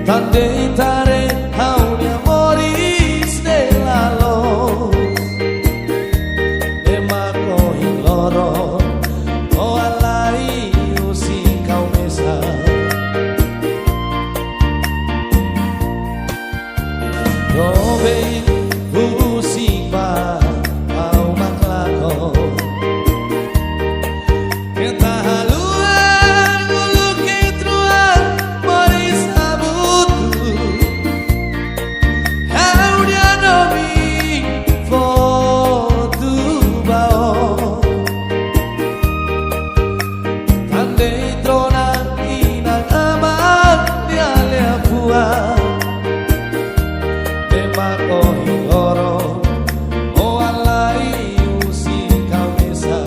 Tandei tare hauni amoris delalo e mako hiloro o alai usi kau mesa dove usi pa au maklako kita haluan ulu kitruan moris abutu haunia nomi fotu bao tandei trona inang aman dialea pua mako hiloro o alai usi kamesa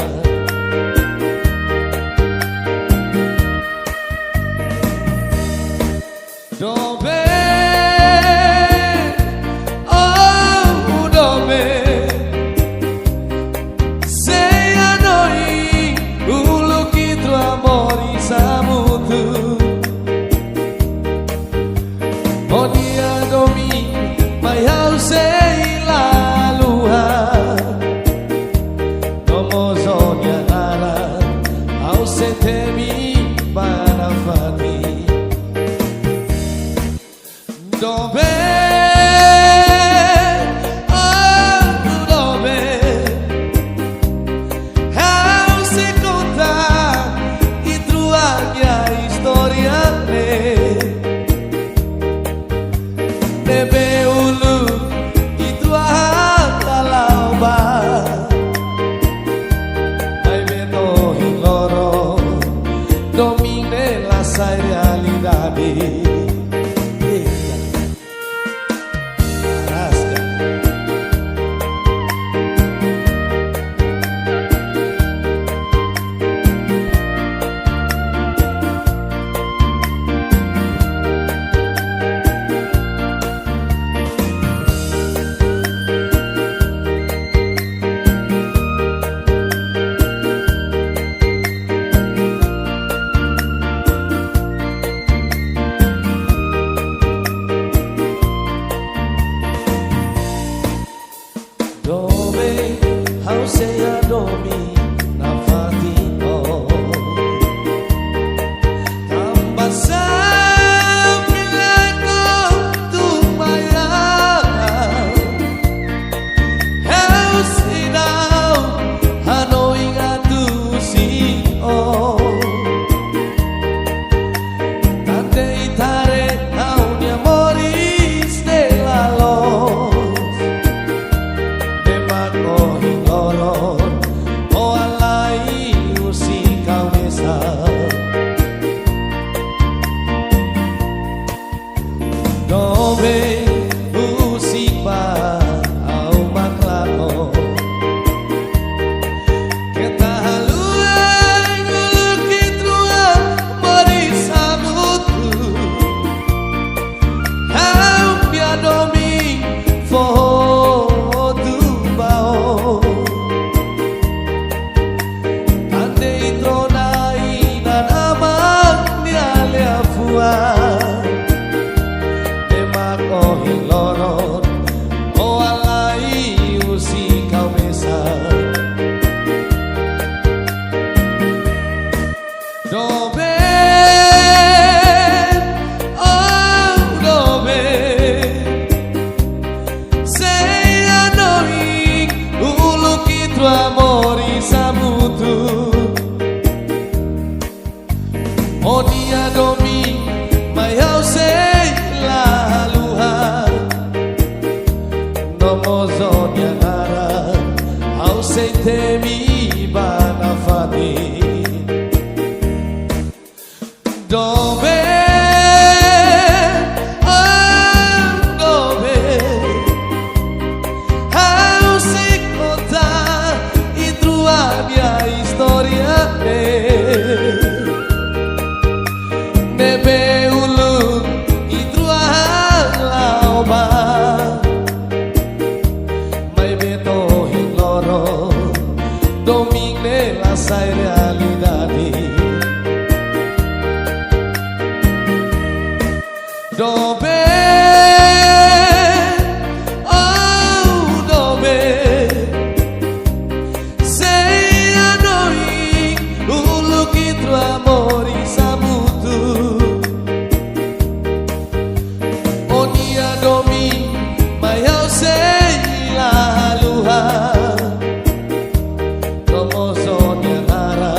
dobe oh dobe sei a noi ulu kitro amori samutu o dia domi mai au sei la lua como sonia nara au se temi para fati dove dove au se conta e truaglia storia bebe ulu itu akalauba ai beto hiloro domine la sai realidade Domi mai au sei la luha Como sonia nara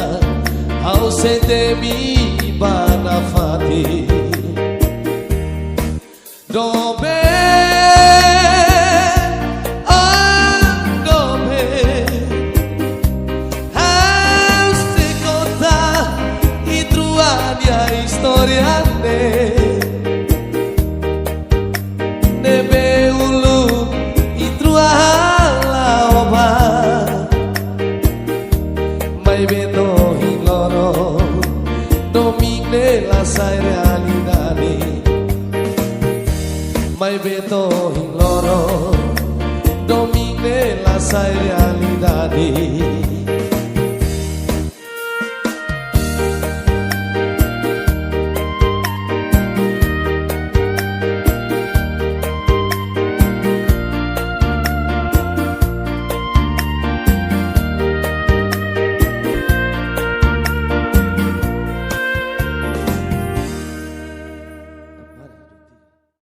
au se temi banafati Dobe Historia nebe ulu itrua la oba mai beto hiloro domine la sai realidade mai beto hiloro domine la sai realidade